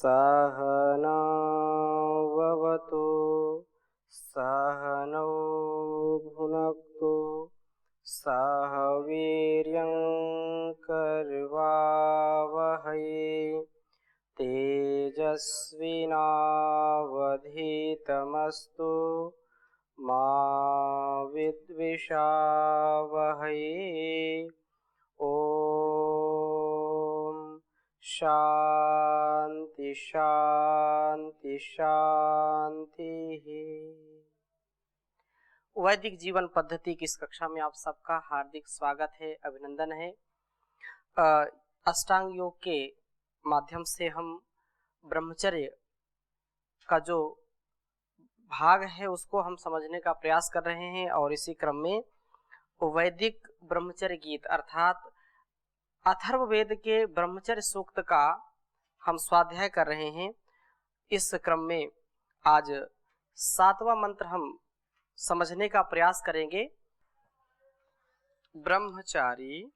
सहनाववतु सहनौ भुनक्तु सह वीर्यं करवावहै तेजस्विनावधीतमस्तु मा विद्विषावहै। ओम शांति शांति शांति। वैदिक जीवन पद्धति की इस कक्षा में आप सबका हार्दिक स्वागत है, अभिनंदन है। अष्टांग योग के माध्यम से हम ब्रह्मचर्य का जो भाग है उसको हम समझने का प्रयास कर रहे हैं और इसी क्रम में वैदिक ब्रह्मचर्य गीत अर्थात अथर्ववेद के ब्रह्मचर्य सूक्त का हम स्वाध्याय कर रहे हैं। इस क्रम में आज 7वां मंत्र हम समझने का प्रयास करेंगे। ब्रह्मचारी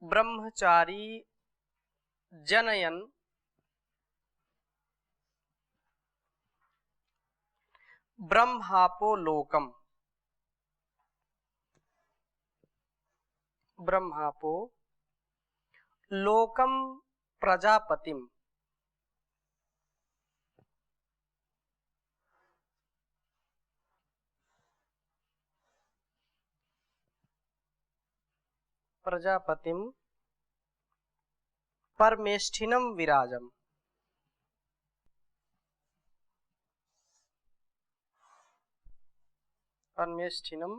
ब्रह्मचारी जनयन ब्रह्मापो लोकम। ब्रह्मापो लोकम प्रजापतिम। प्रजापतिम परमेष्ठिनम विराजम। परमेष्ठिनम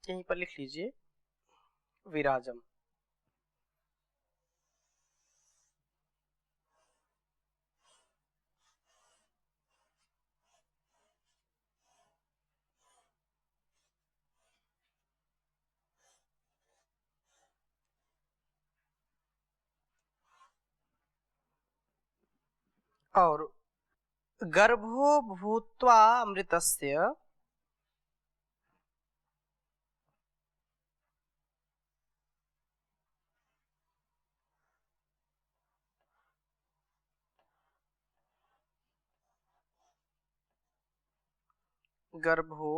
यहीं पर लिख लीजिए विराजम। और गर्भो भूत्वा अमृतस्य गर्भो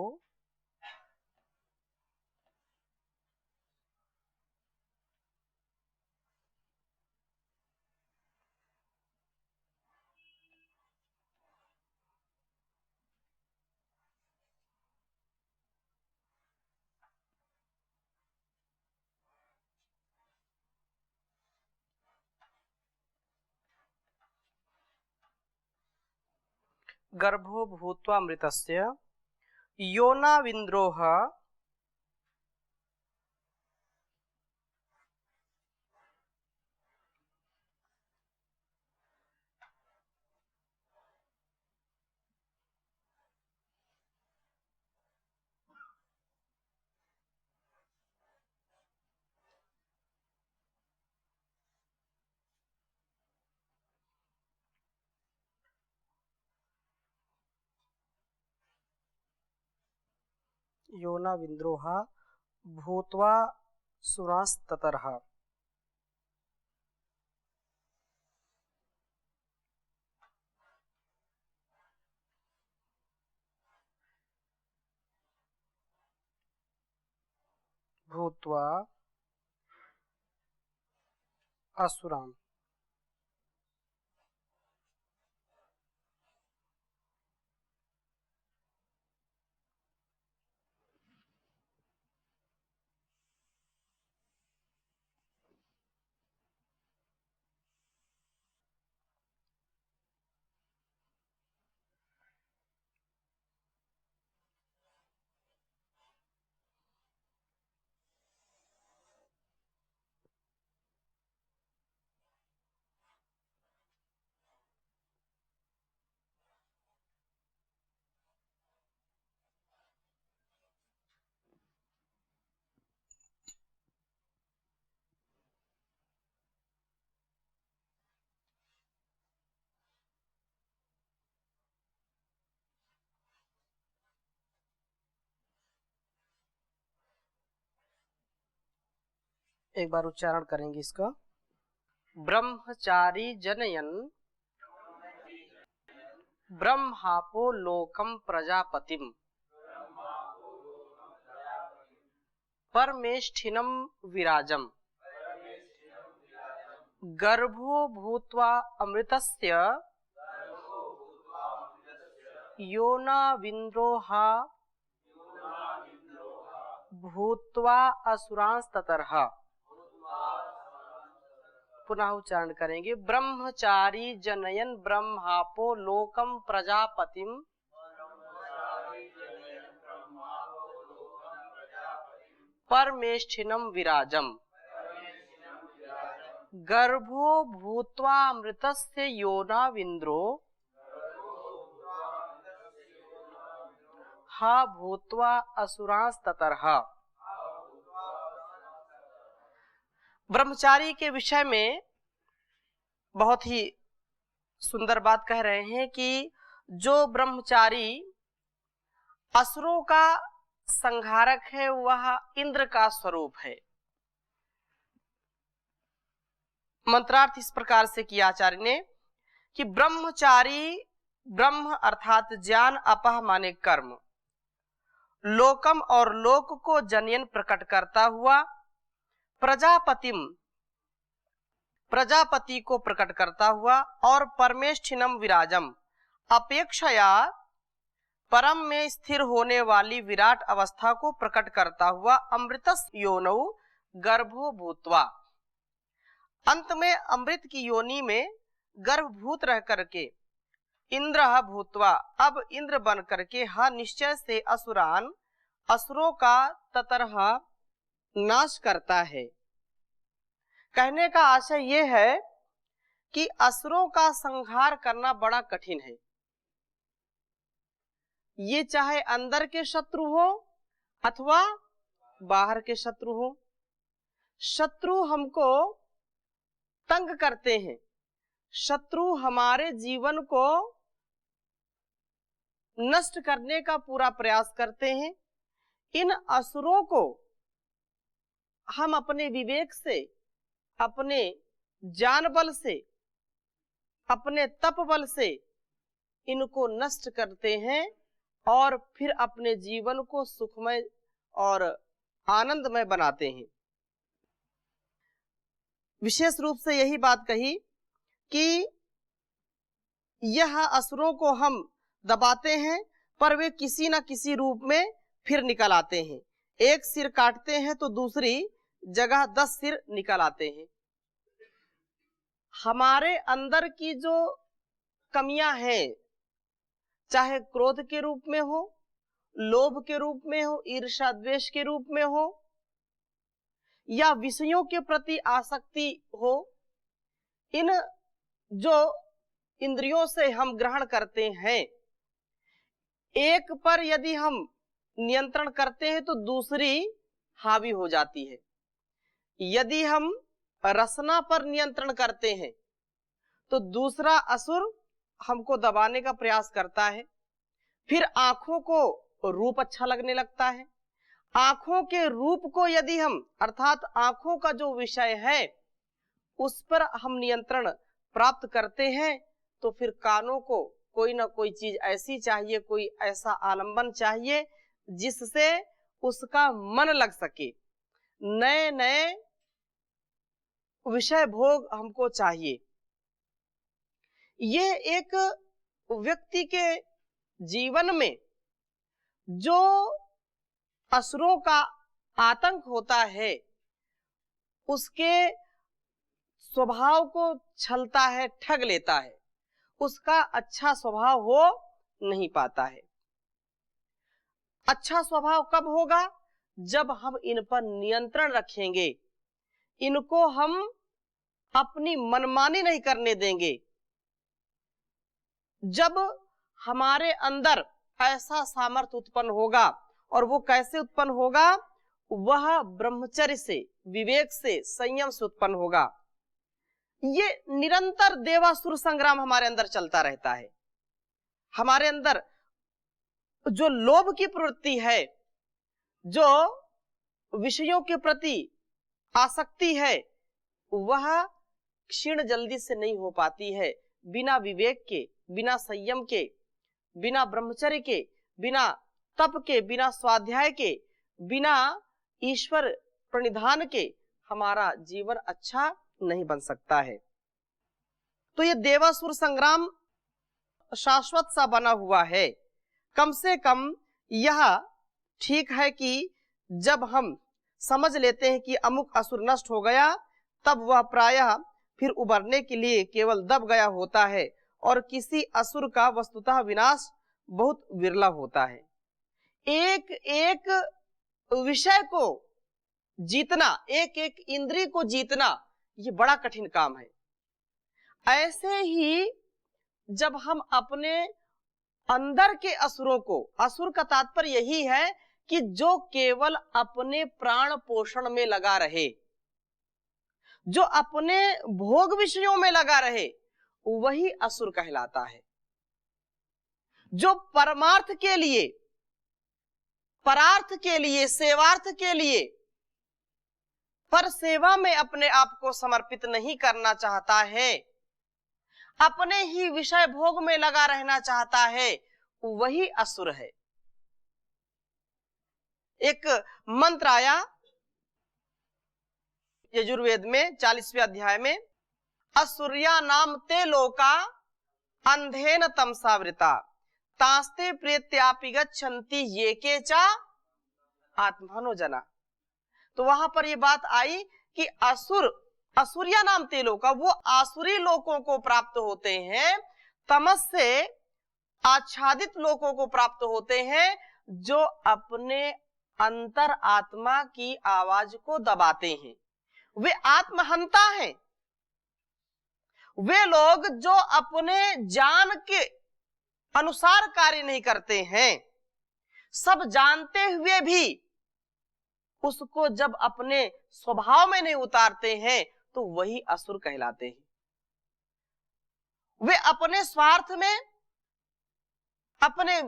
गर्भो भूत्वा अमृतस्य योनाविन्द्रोह योनाविन्द्रोह भूत्वा सुरास्ततरः। भूत्वा असुराम। एक बार उच्चारण करेंगे इसका। ब्रह्मचारी जनयन ब्रह्मापो लोकम प्रजापतिम परमेष्ठिनम विराजम गर्भो भूत्वा अमृतस्य योनाविन्द्रोहा भूत्वा असुरांस्ततरः। पुनः उच्चारण करेंगे। ब्रह्मचारी जनयन ब्रह्मापो लोकम प्रजापतिम परमेष्ठिनम विराजम गर्भो भूत्वा अमृतस्य योनाविन्द्रो हा भूत्वा असुरांस्ततरः। ब्रह्मचारी के विषय में बहुत ही सुंदर बात कह रहे हैं कि जो ब्रह्मचारी असुरों का संहारक है वह इंद्र का स्वरूप है। मंत्रार्थ इस प्रकार से किया आचार्य ने कि ब्रह्मचारी ब्रह्म अर्थात ज्ञान, अपह माने कर्म, लोकम और लोक को जनयन प्रकट करता हुआ, प्रजापतिम प्रजापति को प्रकट करता हुआ, और परमेष्ठिनम विराजम अपेक्षया परम में स्थिर होने वाली विराट अवस्था को प्रकट करता हुआ, अमृतस् योनौ गर्भो भूत्वा अंत में अमृत की योनि में गर्भभूत रह करके इंद्र भूत्वा अब इंद्र बन करके हा निश्चय से असुरान असुरों का ततरह नाश करता है। कहने का आशय यह है कि असुरों का संहार करना बड़ा कठिन है। ये चाहे अंदर के शत्रु हो अथवा बाहर के शत्रु हो। शत्रु हमको तंग करते हैं, शत्रु हमारे जीवन को नष्ट करने का पूरा प्रयास करते हैं। इन असुरों को हम अपने विवेक से, अपने ज्ञान बल से, अपने तप बल से इनको नष्ट करते हैं और फिर अपने जीवन को सुखमय और आनंदमय बनाते हैं। विशेष रूप से यही बात कही कि यह असुरों को हम दबाते हैं पर वे किसी न किसी रूप में फिर निकल आते हैं। एक सिर काटते हैं तो दूसरी जगह 10 सिर निकल आते हैं। हमारे अंदर की जो कमियां हैं, चाहे क्रोध के रूप में हो, लोभ के रूप में हो, ईर्ष्या द्वेष के रूप में हो, या विषयों के प्रति आसक्ति हो, इन जो इंद्रियों से हम ग्रहण करते हैं, एक पर यदि हम नियंत्रण करते हैं तो दूसरी हावी हो जाती है। यदि हम रसना पर नियंत्रण करते हैं तो दूसरा असुर हमको दबाने का प्रयास करता है। फिर आंखों को रूप अच्छा लगने लगता है। आंखों के रूप को यदि हम अर्थात आंखों का जो विषय है उस पर हम नियंत्रण प्राप्त करते हैं तो फिर कानों को कोई ना कोई चीज ऐसी चाहिए, कोई ऐसा आलंबन चाहिए जिससे उसका मन लग सके। नए नए विषय भोग हमको चाहिए। ये एक व्यक्ति के जीवन में जो असुरों का आतंक होता है उसके स्वभाव को छलता है, ठग लेता है, उसका अच्छा स्वभाव हो नहीं पाता है। अच्छा स्वभाव कब होगा? जब हम इन पर नियंत्रण रखेंगे, इनको हम अपनी मनमानी नहीं करने देंगे। जब हमारे अंदर ऐसा सामर्थ्य उत्पन्न होगा, और वो कैसे उत्पन्न होगा? वह ब्रह्मचर्य से, विवेक से, संयम से उत्पन्न होगा। ये निरंतर देवासुर संग्राम हमारे अंदर चलता रहता है। हमारे अंदर जो लोभ की प्रवृत्ति है, जो विषयों के प्रति आसक्ति है वह क्षीण जल्दी से नहीं हो पाती है। बिना विवेक के, बिना संयम के, बिना ब्रह्मचर्य के, बिना तप के, बिना स्वाध्याय के, बिना ईश्वर प्रणिधान के हमारा जीवन अच्छा नहीं बन सकता है। तो ये देवासुर संग्राम शाश्वत सा बना हुआ है। कम से कम यह ठीक है कि जब हम समझ लेते हैं कि अमुक असुर नष्ट हो गया, तब वह प्रायः फिर उबरने के लिए केवल दब गया होता है और किसी असुर का वस्तुतः विनाश बहुत विरला होता है। एक एक विषय को जीतना, एक एक इंद्रिय को जीतना, ये बड़ा कठिन काम है। ऐसे ही जब हम अपने अंदर के असुरों को, असुर का तात्पर्य यही है कि जो केवल अपने प्राण पोषण में लगा रहे, जो अपने भोग विषयों में लगा रहे, वही असुर कहलाता है। जो परमार्थ के लिए, परार्थ के लिए, सेवार्थ के लिए, पर सेवा में अपने आप को समर्पित नहीं करना चाहता है, अपने ही विषय भोग में लगा रहना चाहता है, वही असुर है। एक मंत्र आया यजुर्वेद में 40वें अध्याय में, असुर्या नाम ते लोका अंधेन तमसावृता तास्ते प्रेत्यापि गच्छन्ति ये के चा आत्मनो जना। तो वहां पर ये बात आई कि असुर, असुर्या नाम ते लोका, वो आसुरी लोगों को प्राप्त होते हैं, तमस से आच्छादित लोगों को प्राप्त होते हैं, जो अपने अंतर आत्मा की आवाज को दबाते हैं। वे आत्महंता हैं। वे लोग जो अपने जान के अनुसार कार्य नहीं करते हैं, सब जानते हुए भी उसको जब अपने स्वभाव में नहीं उतारते हैं, तो वही असुर कहलाते हैं। वे अपने स्वार्थ में अपने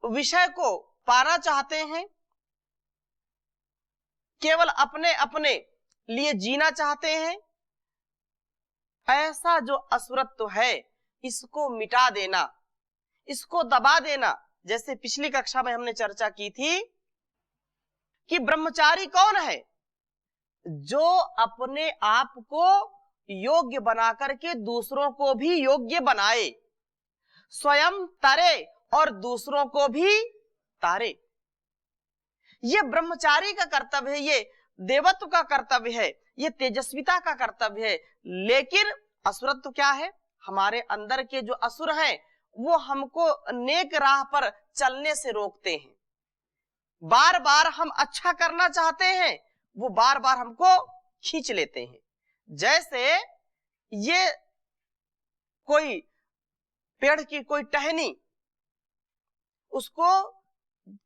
विषय को पाना चाहते हैं, केवल अपने अपने लिए जीना चाहते हैं। ऐसा जो असुरत्व है, इसको मिटा देना, इसको दबा देना। जैसे पिछली कक्षा में हमने चर्चा की थी कि ब्रह्मचारी कौन है? जो अपने आप को योग्य बना करके दूसरों को भी योग्य बनाए, स्वयं तरे और दूसरों को भी तारे। ये ब्रह्मचारी का कर्तव्य है, ये देवत्व का कर्तव्य है, ये तेजस्विता का कर्तव्य है। लेकिन असुरत्व क्या है? हमारे अंदर के जो असुर हैं, वो हमको नेक राह पर चलने से रोकते हैं। बार बार हम अच्छा करना चाहते हैं, वो बार बार हमको खींच लेते हैं। जैसे ये कोई पेड़ की कोई टहनी, उसको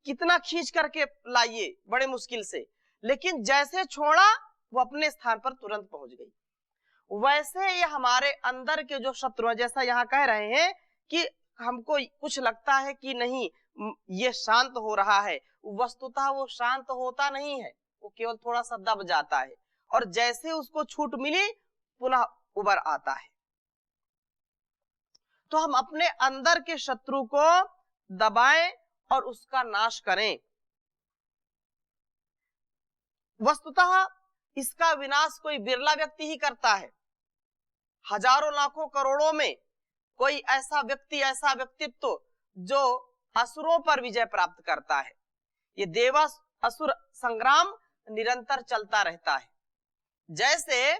कितना खींच करके लाइए बड़े मुश्किल से, लेकिन जैसे छोड़ा वो अपने स्थान पर तुरंत पहुंच गई। वैसे ये हमारे अंदर के जो शत्रु हैं, जैसा यहाँ कह रहे हैं कि हमको कुछ लगता है कि नहीं ये शांत हो रहा है, वस्तुतः वो शांत होता नहीं है, वो केवल थोड़ा सा दब जाता है, और जैसे उसको छूट मिली पुनः उबर आता है। तो हम अपने अंदर के शत्रु को दबाएं और उसका नाश करें। वस्तुतः इसका विनाश कोई बिरला व्यक्ति ही करता है। हजारों लाखों करोड़ों में कोई ऐसा व्यक्ति, ऐसा व्यक्तित्व जो असुरों पर विजय प्राप्त करता है। ये देवास असुर संग्राम निरंतर चलता रहता है। जैसे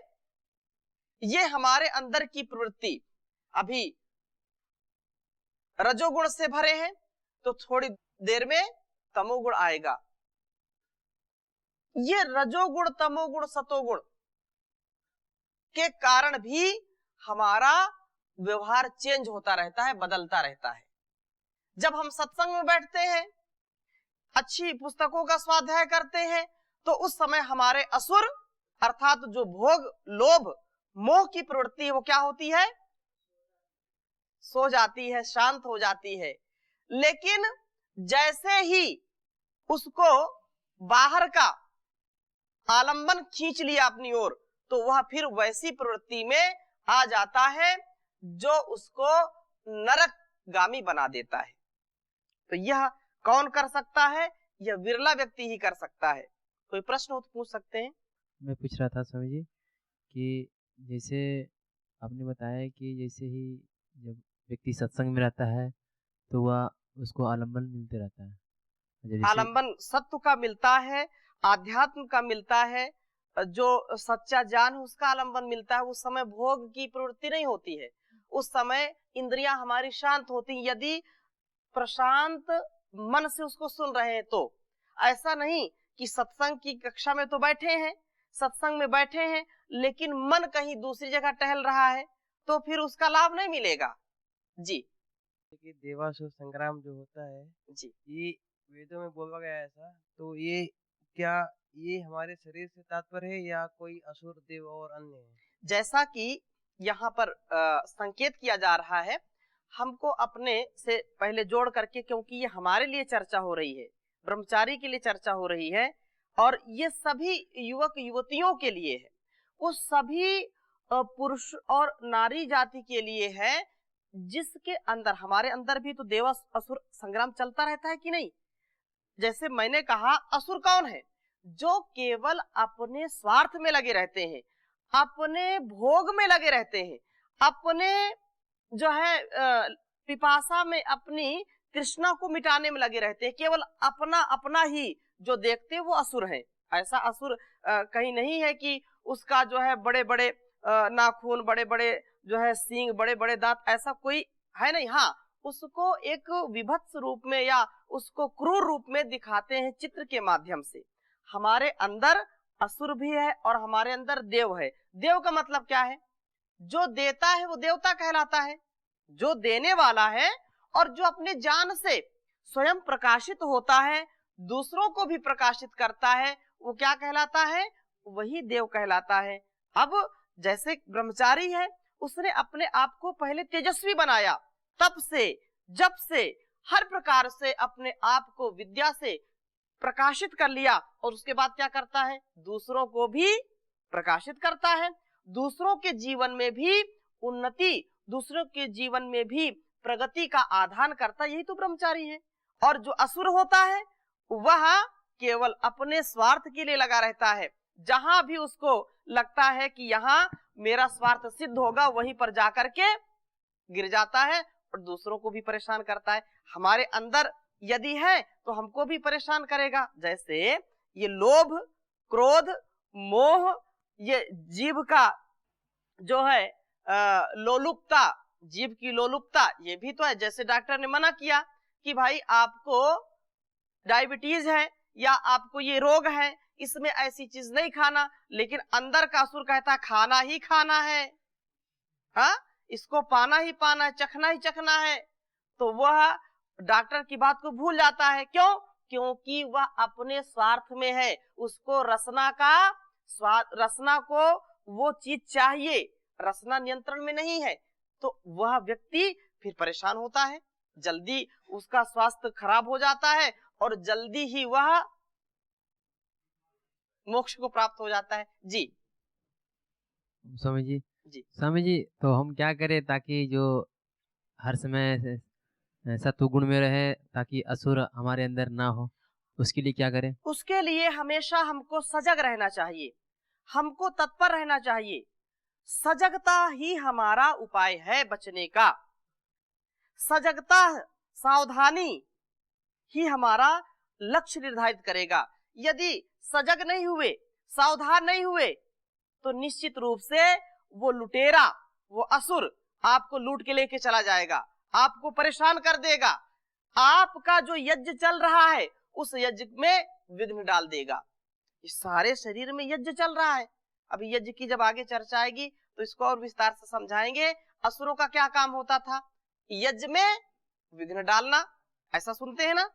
ये हमारे अंदर की प्रवृत्ति अभी रजोगुण से भरे हैं, तो थोड़ी देर में तमोगुण आएगा। ये रजोगुण, तमोगुण, सतोगुण के कारण भी हमारा व्यवहार चेंज होता रहता है, बदलता रहता है। जब हम सत्संग में बैठते हैं, अच्छी पुस्तकों का स्वाध्याय करते हैं, तो उस समय हमारे असुर अर्थात जो भोग, लोभ, मोह की प्रवृत्ति है, वो क्या होती है? सो जाती है, शांत हो जाती है। लेकिन जैसे ही उसको बाहर का आलंबन खींच लिया अपनी ओर, तो वह फिर वैसी प्रवृत्ति में आ जाता है जो उसको नरकगामी बना देता है। तो यह कौन कर सकता है? यह विरला व्यक्ति ही कर सकता है। कोई प्रश्न हो तो पूछ सकते हैं। मैं पूछ रहा था स्वामी जी कि जैसे आपने बताया कि जैसे ही जब व्यक्ति सत्संग में रहता है तो वह उसको आलम्बन मिलते रहता है। जैसे आलंबन सत्व का मिलता है, आध्यात्म का मिलता है, जो सच्चा ज्ञान है उसका आलंबन मिलता है। उस समय भोग की प्रवृत्ति नहीं होती है, उस समय इंद्रियां हमारी शांत होती हैं। यदि प्रशांत मन से उसको सुन रहे हैं तो ऐसा नहीं कि सत्संग की कक्षा में तो बैठे हैं, सत्संग में बैठे हैं, लेकिन मन कहीं दूसरी जगह टहल रहा है, तो फिर उसका लाभ नहीं मिलेगा। जी कि देवासुर संग्राम जो होता है, जी ये वेदों में बोला गया है ऐसा, तो ये क्या ये हमारे शरीर से तात्पर्य है या कोई असुर देव और अन्य है? जैसा कि यहाँ पर संकेत किया जा रहा है, हमको अपने से पहले जोड़ करके, क्योंकि ये हमारे लिए चर्चा हो रही है, ब्रह्मचारी के लिए चर्चा हो रही है, और ये सभी युवक युवतियों के लिए है, वो सभी पुरुष और नारी जाति के लिए है, जिसके अंदर, हमारे अंदर भी तो देव असुर संग्राम चलता रहता है कि नहीं। जैसे मैंने कहा, असुर कौन है? जो केवल अपने स्वार्थ में लगे रहते हैं, अपने भोग में लगे रहते हैं, अपने जो है पिपासा में अपनी तृष्णा को मिटाने में लगे रहते हैं, केवल अपना अपना ही जो देखते हैं वो असुर है। ऐसा असुर कहीं नहीं है कि उसका जो है बड़े बड़े नाखून, बड़े बड़े जो है सींग, बड़े बड़े दांत, ऐसा कोई है नहीं। हाँ, उसको एक विभत्स रूप में या उसको क्रूर रूप में दिखाते हैं चित्र के माध्यम से। हमारे अंदर असुर भी है और हमारे अंदर देव है। देव का मतलब क्या है? जो देता है वो देवता कहलाता है, जो देने वाला है और जो अपने ज्ञान से स्वयं प्रकाशित होता है, दूसरों को भी प्रकाशित करता है, वो क्या कहलाता है? वही देव कहलाता है। अब जैसे ब्रह्मचारी है, उसने अपने आप को पहले तेजस्वी बनाया, तब से जब से हर प्रकार से अपने आप को विद्या से प्रकाशित कर लिया, और उसके बाद क्या करता है? दूसरों को भी प्रकाशित करता है, दूसरों के जीवन में भी उन्नति, दूसरों के जीवन में भी प्रगति का आधान करता है। यही तो ब्रह्मचारी है। और जो असुर होता है वह केवल अपने स्वार्थ के लिए लगा रहता है। जहां भी उसको लगता है कि यहाँ मेरा स्वार्थ सिद्ध होगा, वहीं पर जाकर के गिर जाता है और दूसरों को भी परेशान करता है। हमारे अंदर यदि है तो हमको भी परेशान करेगा। जैसे ये लोभ, क्रोध, मोह, ये जीव का जो है लोलुपता, जीव की लोलुपता, ये भी तो है। जैसे डॉक्टर ने मना किया कि भाई आपको डायबिटीज है या आपको ये रोग है, इसमें ऐसी चीज नहीं खाना, लेकिन अंदर का असुर कहता खाना ही खाना है, हाँ, इसको पाना ही पाना है, चखना ही चखना है। तो वह डॉक्टर की बात को भूल जाता है। क्यों? क्योंकि वह अपने स्वार्थ में है, उसको रसना का स्वाद, रसना को वो चीज चाहिए, रसना नियंत्रण में नहीं है, तो वह व्यक्ति फिर परेशान होता है, जल्दी उसका स्वास्थ्य खराब हो जाता है और जल्दी ही वह मोक्ष को प्राप्त हो जाता है। जी स्वामी जी, जी स्वामी जी, तो हम क्या करें ताकि जो हर समय सत्व गुण में रहे, ताकि असुर हमारे अंदर ना हो, उसके लिए क्या करें? उसके लिए हमेशा हमको सजग रहना चाहिए, हमको तत्पर रहना चाहिए। सजगता ही हमारा उपाय है बचने का। सजगता, सावधानी ही हमारा लक्ष्य निर्धारित करेगा। यदि सजग नहीं हुए, सावधान नहीं हुए, तो निश्चित रूप से वो लुटेरा, वो असुर आपको लूट के लेके चला जाएगा, आपको परेशान कर देगा, आपका जो यज्ञ चल रहा है उस यज्ञ में विघ्न डाल देगा। इस सारे शरीर में यज्ञ चल रहा है। अभी यज्ञ की जब आगे चर्चा आएगी तो इसको और विस्तार से समझाएंगे। असुरों का क्या काम होता था? यज्ञ में विघ्न डालना, ऐसा सुनते हैं ना।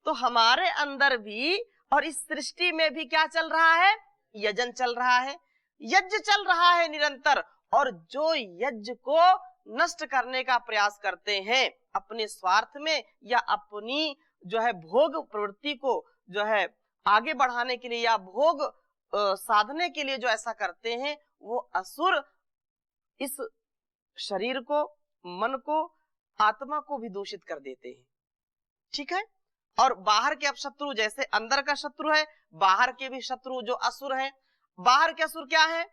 तो हमारे अंदर भी और इस सृष्टि में भी क्या चल रहा है? यजन चल रहा है, यज्ञ चल रहा है निरंतर। और जो यज्ञ को नष्ट करने का प्रयास करते हैं अपने स्वार्थ में या अपनी जो है भोग प्रवृत्ति को जो है आगे बढ़ाने के लिए या भोग साधने के लिए जो ऐसा करते हैं वो असुर इस शरीर को, मन को, आत्मा को भी दूषित कर देते हैं। ठीक है। और बाहर के अब शत्रु, जैसे अंदर का शत्रु है, बाहर के भी शत्रु जो असुर हैं। बाहर के असुर क्या है?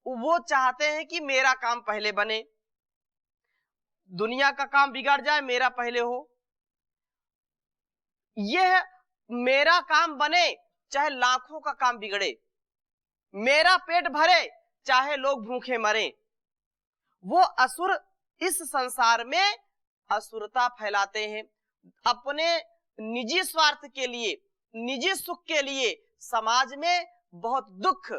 वो चाहते हैं कि मेरा काम पहले बने, दुनिया का काम बिगड़ जाए, मेरा पहले हो। यह मेरा काम बने चाहे लाखों का काम बिगड़े, मेरा पेट भरे चाहे लोग भूखे मरे। वो असुर इस संसार में असुरता फैलाते हैं, अपने निजी स्वार्थ के लिए, निजी सुख के लिए समाज में बहुत दुख,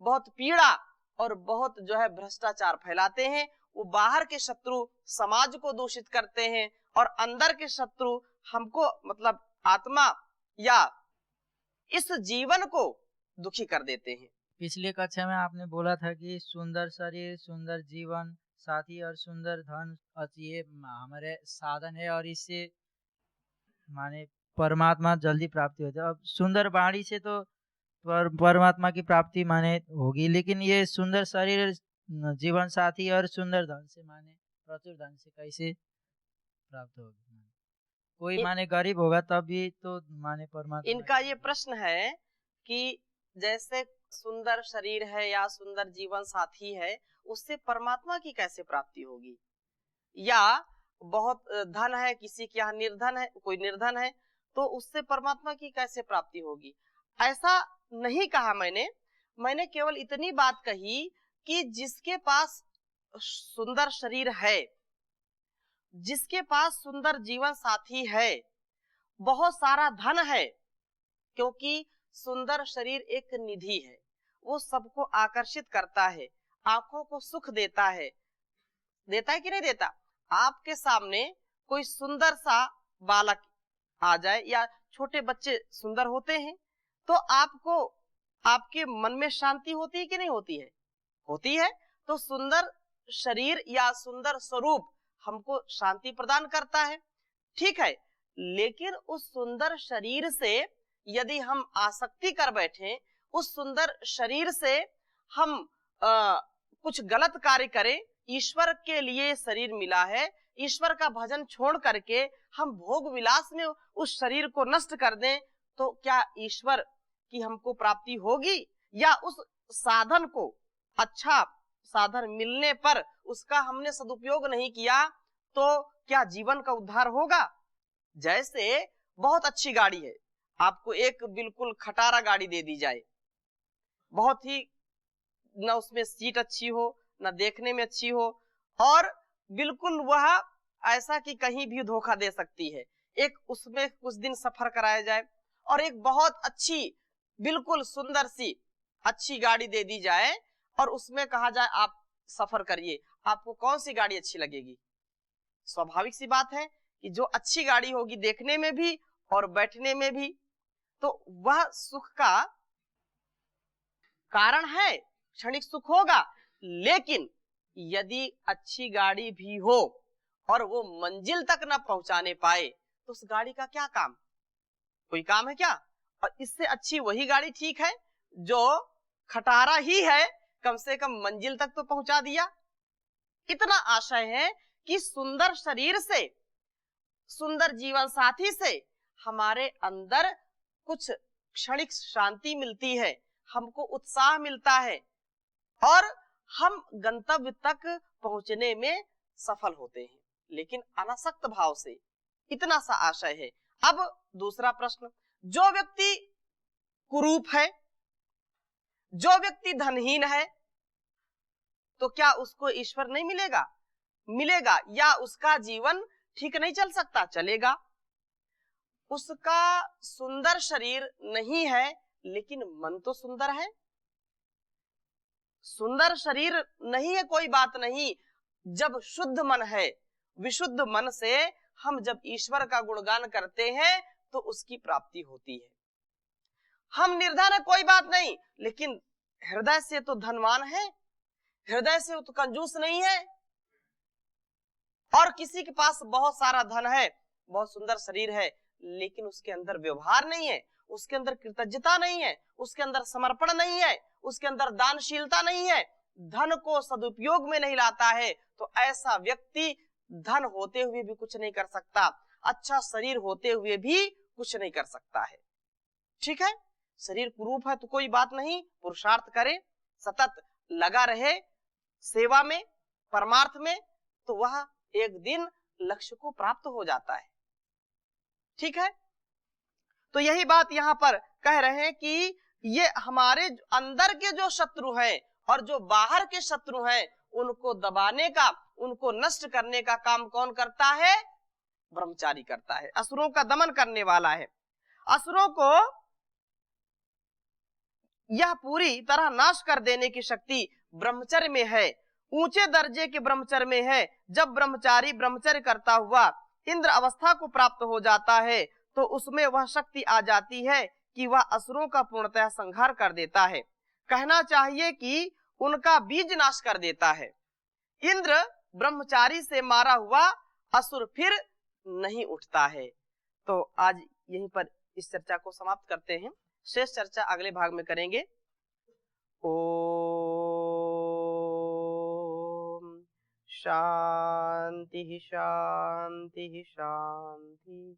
बहुत पीड़ा और बहुत जो है भ्रष्टाचार फैलाते हैं। वो बाहर के शत्रु समाज को दूषित करते हैं और अंदर के शत्रु हमको, मतलब आत्मा या इस जीवन को दुखी कर देते हैं। पिछले कक्षा में आपने बोला था कि सुंदर शरीर, सुंदर जीवन साथी और सुंदर धन ये हमारे साधन है और इससे माने परमात्मा जल्दी प्राप्ति होती है। अब सुंदर वाणी से तो परमात्मा की प्राप्ति माने होगी, लेकिन ये सुंदर शरीर, जीवन साथी और सुंदर धन से माने प्रचुर धन से कैसे प्राप्त होगी? कोई माने गरीब होगा तब भी तो माने परमात्मा। इनका ये प्रश्न है कि जैसे सुंदर शरीर है या सुंदर जीवन साथी है, उससे परमात्मा की कैसे प्राप्ति होगी? या बहुत धन है, किसी के यहाँ निर्धन है, कोई निर्धन है, तो उससे परमात्मा की कैसे प्राप्ति होगी? ऐसा नहीं कहा मैंने केवल इतनी बात कही कि जिसके पास सुंदर शरीर है, जिसके पास सुंदर जीवन साथी है, बहुत सारा धन है, क्योंकि सुंदर शरीर एक निधि है, वो सबको आकर्षित करता है, आंखों को सुख देता है कि नहीं देता? आपके सामने कोई सुंदर सा बालक आ जाए या छोटे बच्चे सुंदर होते हैं तो आपको, आपके मन में शांति होती है कि नहीं होती है? होती है। तो सुंदर शरीर या सुंदर स्वरूप हमको शांति प्रदान करता है, ठीक है। लेकिन उस सुंदर शरीर से यदि हम आसक्ति कर बैठे, उस सुंदर शरीर से हम कुछ गलत कार्य करें, ईश्वर के लिए शरीर मिला है, ईश्वर का भजन छोड़ करके हम भोग विलास में उस शरीर को नष्ट कर दें, तो क्या ईश्वर की हमको प्राप्ति होगी? या उस साधन को, अच्छा साधन मिलने पर उसका हमने सदुपयोग नहीं किया तो क्या जीवन का उद्धार होगा? जैसे बहुत अच्छी गाड़ी है, आपको एक बिल्कुल खटारा गाड़ी दे दी जाए, बहुत ही न उसमें सीट अच्छी हो, न देखने में अच्छी हो, और बिल्कुल वह ऐसा कि कहीं भी धोखा दे सकती है। एक उसमें कुछ दिन सफर कराया जाए और एक बहुत अच्छी, बिल्कुल सुंदर सी अच्छी गाड़ी दे दी जाए और उसमें कहा जाए आप सफर करिए, आपको कौन सी गाड़ी अच्छी लगेगी? स्वाभाविक सी बात है कि जो अच्छी गाड़ी होगी देखने में भी और बैठने में भी, तो वह सुख का कारण है, क्षणिक सुख होगा। लेकिन यदि अच्छी गाड़ी भी हो और वो मंजिल तक न पहुंचाने पाए तो उस गाड़ी का क्या काम? कोई काम है क्या? और इससे अच्छी वही गाड़ी ठीक है जो खटारा ही है, कम से कम मंजिल तक तो पहुंचा दिया। इतना आशय है कि सुंदर शरीर से, सुंदर जीवन साथी से हमारे अंदर कुछ क्षणिक शांति मिलती है, हमको उत्साह मिलता है और हम गंतव्य तक पहुंचने में सफल होते हैं, लेकिन अनासक्त भाव से। इतना सा आशय है। अब दूसरा प्रश्न, जो व्यक्ति कुरूप है, जो व्यक्ति धनहीन है, तो क्या उसको ईश्वर नहीं मिलेगा? मिलेगा। या उसका जीवन ठीक नहीं चल सकता? चलेगा। उसका सुंदर शरीर नहीं है लेकिन मन तो सुंदर है। सुंदर शरीर नहीं है कोई बात नहीं, जब शुद्ध मन है, विशुद्ध मन से हम जब ईश्वर का गुणगान करते हैं तो उसकी प्राप्ति होती है। हम निर्धन है कोई बात नहीं, लेकिन हृदय से तो धनवान है, हृदय से तो कंजूस नहीं है। और किसी के पास बहुत सारा धन है, बहुत सुंदर शरीर है, लेकिन उसके अंदर व्यवहार नहीं है, उसके अंदर कृतज्ञता नहीं है, उसके अंदर समर्पण नहीं है, उसके अंदर दानशीलता नहीं है, धन को सदुपयोग में नहीं लाता है, तो ऐसा व्यक्ति धन होते हुए भी कुछ नहीं कर सकता, अच्छा शरीर होते हुए भी कुछ नहीं कर सकता है। ठीक है, शरीर कुरूप है तो कोई बात नहीं, पुरुषार्थ करे, सतत लगा रहे सेवा में, परमार्थ में, तो वह एक दिन लक्ष्य को प्राप्त हो जाता है। ठीक है, तो यही बात यहाँ पर कह रहे हैं कि ये हमारे अंदर के जो शत्रु हैं और जो बाहर के शत्रु हैं, उनको दबाने का, उनको नष्ट करने का काम कौन करता है? ब्रह्मचारी करता है, असुरों का दमन करने वाला है। असुरों को यह पूरी तरह नाश कर देने की शक्ति ब्रह्मचर्य में है, ऊंचे दर्जे के ब्रह्मचर्य में है। जब ब्रह्मचारी ब्रह्मचर्य करता हुआ इंद्र अवस्था को प्राप्त हो जाता है, तो उसमें वह शक्ति आ जाती है कि वह असुरों का पूर्णतः संहार कर देता है। कहना चाहिए कि उनका बीज नाश कर देता है। इंद्र ब्रह्मचारी से मारा हुआ असुर फिर नहीं उठता है। तो आज यहीं पर इस चर्चा को समाप्त करते हैं, शेष चर्चा अगले भाग में करेंगे। ओम शांति शांति शांति।